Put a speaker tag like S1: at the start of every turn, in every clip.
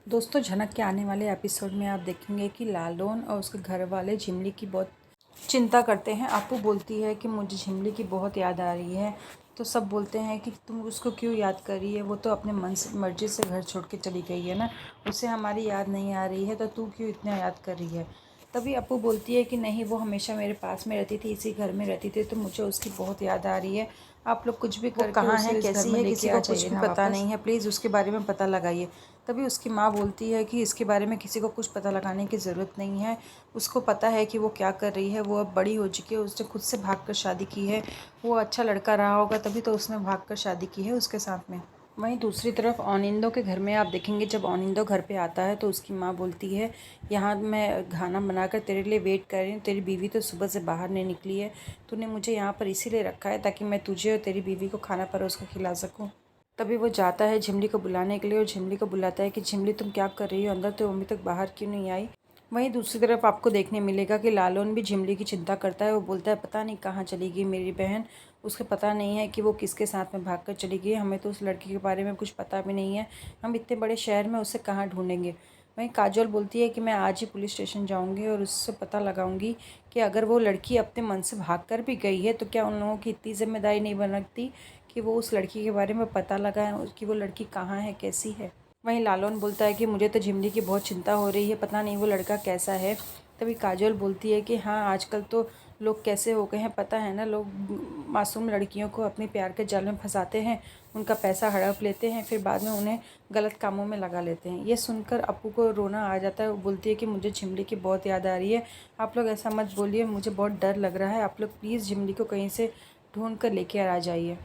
S1: दोस्तों, झनक के आने वाले एपिसोड में आप देखेंगे कि लालून और उसके घर वाले झिमली की बहुत चिंता करते हैं। अपू बोलती है कि मुझे झिमली की बहुत याद आ रही है। तो सब बोलते हैं कि तुम उसको क्यों याद कर रही है, वो तो अपने मन से मर्जी से घर छोड़ के चली गई है ना, उसे हमारी याद नहीं आ रही है, तो तू क्यों इतना याद कर रही है। तभी अपू बोलती है कि नहीं, वो हमेशा मेरे पास में रहती थी, इसी घर में रहती थी, तो मुझे उसकी बहुत याद आ रही है। आप लोग कुछ भी करके
S2: कहाँ
S1: उसे
S2: है,
S1: इस घर
S2: कैसी
S1: में
S2: है,
S1: लेके
S2: किसी
S1: आ
S2: को कुछ
S1: जाइए
S2: भी
S1: ना
S2: पता
S1: वापस।
S2: नहीं है। प्लीज़ उसके बारे में पता लगाइए।
S1: तभी उसकी माँ बोलती है कि इसके बारे में किसी को कुछ पता लगाने की ज़रूरत नहीं है। उसको पता है कि वो क्या कर रही है, वो अब बड़ी हो चुकी है, उसने खुद से भाग कर शादी की है। वो अच्छा लड़का रहा होगा तभी तो उसने भाग कर शादी की है उसके साथ में। वहीं दूसरी तरफ औनिंदो के घर में आप देखेंगे, जब औनिंदो घर पे आता है तो उसकी माँ बोलती है, यहाँ मैं खाना बनाकर तेरे लिए वेट कर रही हूँ, तेरी बीवी तो सुबह से बाहर नहीं निकली है, तूने मुझे यहाँ पर इसीलिए रखा है ताकि मैं तुझे और तेरी बीवी को खाना परोस कर खिला सकूँ। तभी वो जाता है झिमली को बुलाने के लिए और झिमली को बुलाता है कि झिमली, तुम क्या कर रही हो अंदर, तो अभी तक बाहर क्यों नहीं आई। वहीं दूसरी तरफ आपको देखने मिलेगा कि लालून भी झिमली की चिंता करता है। वो बोलता है, पता नहीं कहाँ चली गई मेरी बहन, उसको पता नहीं है कि वो किसके साथ में भागकर चली गई। हमें तो उस लड़की के बारे में कुछ पता भी नहीं है, हम इतने बड़े शहर में उसे कहाँ ढूंढेंगे। वहीं काजोल बोलती है कि मैं आज ही पुलिस स्टेशन जाऊंगी और उससे पता लगाऊंगी कि अगर वो लड़की अपने मन से भाग कर भी गई है तो क्या उन लोगों की इतनी जिम्मेदारी नहीं बनती कि वो उस लड़की के बारे में पता लगाएं कि वो लड़की कहाँ है, कैसी है। वहीं लालौन बोलता है कि मुझे तो झिमली की बहुत चिंता हो रही है, पता नहीं वो लड़का कैसा है। तभी काजोल बोलती है कि हाँ, आजकल तो लोग कैसे हो गए हैं पता है ना, लोग मासूम लड़कियों को अपने प्यार के जाल में फंसाते हैं, उनका पैसा हड़प लेते हैं, फिर बाद में उन्हें गलत कामों में लगा लेते हैं। ये सुनकर अपू को रोना आ जाता है। वो बोलती है कि मुझे झिमली की बहुत याद आ रही है, आप लोग ऐसा मत बोलिए, मुझे बहुत डर लग रहा है, आप लोग प्लीज़ झिमली को कहीं से ढूंढ कर लेके आ जाइए।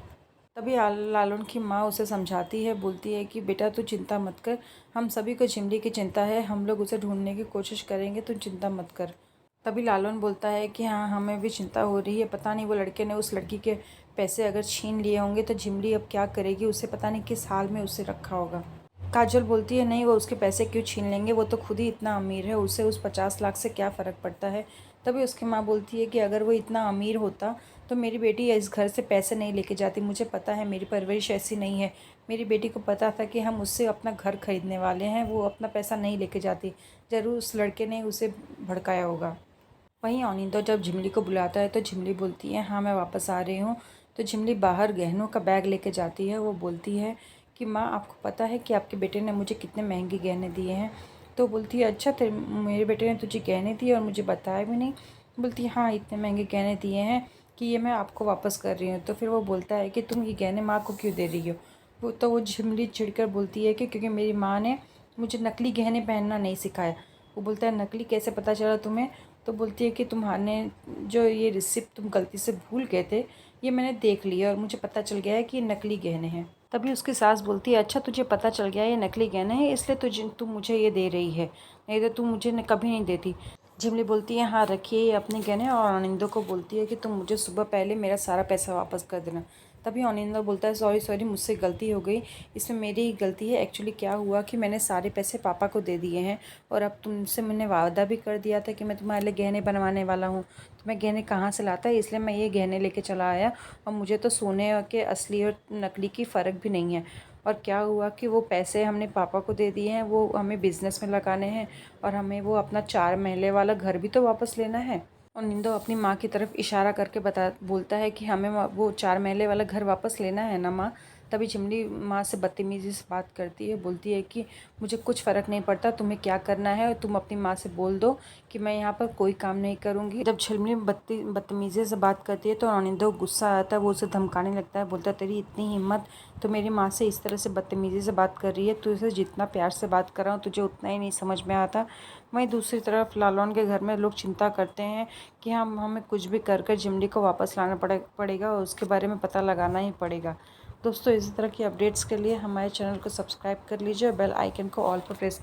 S1: तभी लालून की माँ उसे समझाती है, बोलती है कि बेटा तू चिंता मत कर, हम सभी को झिमली की चिंता है, हम लोग उसे ढूंढने की कोशिश करेंगे, तू चिंता मत कर। तभी लालून बोलता है कि हाँ, हमें भी चिंता हो रही है, पता नहीं वो लड़के ने उस लड़की के पैसे अगर छीन लिए होंगे तो झिमली अब क्या करेगी, उसे पता नहीं किस हाल में उसे रखा होगा। काजल बोलती है, नहीं, वो उसके पैसे क्यों छीन लेंगे, वो तो खुद ही इतना अमीर है, उसे उस 50 लाख से क्या फ़र्क पड़ता है। तभी उसकी माँ बोलती है कि अगर वो इतना अमीर होता तो मेरी बेटी इस घर से पैसे नहीं लेके जाती, मुझे पता है मेरी परवरिश ऐसी नहीं है, मेरी बेटी को पता था कि हम उससे अपना घर खरीदने वाले हैं, वो अपना पैसा नहीं लेके जाती, ज़रूर उस लड़के ने उसे भड़काया होगा। वहीं अनिंदो जब झिमली को बुलाता है तो झिमली बोलती है, हाँ मैं वापस आ रही हूँ। तो झिमली बाहर गहनों का बैग लेके जाती है। वो बोलती है कि माँ, आपको पता है कि आपके बेटे ने मुझे कितने महंगे गहने दिए हैं। तो बोलती है, अच्छा तेरे मेरे बेटे ने तुझे गहने दिए और मुझे बताया भी नहीं। बोलती है, हाँ इतने महंगे गहने दिए हैं कि ये मैं आपको वापस कर रही हूँ। तो फिर वो बोलता है कि तुम ये गहने माँ को क्यों दे रही हो। वो झिमली चिढ़कर बोलती है कि क्योंकि मेरी माँ ने मुझे नकली गहने पहनना नहीं सिखाया। वो बोलता है, नकली कैसे पता चला तुम्हें। तो बोलती है कि तुम्हारे जो ये रिसिप्ट तुम गलती से भूल गए थे, ये मैंने देख लिया और मुझे पता चल गया है कि ये नकली गहने हैं। तभी उसकी सास बोलती है, अच्छा तुझे पता चल गया ये नकली गहने हैं, इसलिए तुम मुझे ये दे रही है, नहीं तो तुम मुझे कभी नहीं देती। झिमली बोलती है, हाँ रखिए ये अपने गहने, और अनिंदो को बोलती है कि तुम मुझे सुबह पहले मेरा सारा पैसा वापस कर देना। तभी अनिंदो बोलता है, सॉरी सॉरी, मुझसे गलती हो गई, इसमें मेरी ही गलती है। एक्चुअली क्या हुआ कि मैंने सारे पैसे पापा को दे दिए हैं, और अब तुमसे मैंने वादा भी कर दिया था कि मैं तुम्हारे लिए गहने बनवाने वाला हूँ, तो मैं गहने कहाँ से लाता है, इसलिए मैं ये गहने लेके चला आया, और मुझे तो सोने के असली और नकली की फ़र्क भी नहीं है। और क्या हुआ कि वो पैसे हमने पापा को दे दिए हैं, वो हमें बिज़नेस में लगाने हैं, और हमें वो अपना 4 महले वाला घर भी तो वापस लेना है। और निंदो अपनी माँ की तरफ इशारा करके बोलता है कि हमें वो 4 महले वाला घर वापस लेना है ना माँ। तभी झिमली माँ से बदतमीज़ी से बात करती है, बोलती है कि मुझे कुछ फ़र्क नहीं पड़ता तुम्हें क्या करना है, और तुम अपनी माँ से बोल दो कि मैं यहाँ पर कोई काम नहीं करूँगी। जब झिमली बदतमीज़ी से बात करती है तो अनिंदो गुस्सा आता है, वो उसे धमकाने लगता है, बोलता है, तेरी इतनी हिम्मत, तो मेरी माँ से इस तरह से बदतमीज़ी से बात कर रही है, तू इसे जितना प्यार से बात कर रहा हूँ तुझे उतना ही नहीं समझ में आता। वहीं दूसरी तरफ लालौन के घर में लोग चिंता करते हैं कि हमें कुछ भी कर कर झिमली को वापस लाना पड़ेगा, और उसके बारे में पता लगाना ही पड़ेगा। दोस्तों, इसी तरह की अपडेट्स के लिए हमारे चैनल को सब्सक्राइब कर लीजिए और बेल आइकन को ऑल पर प्रेस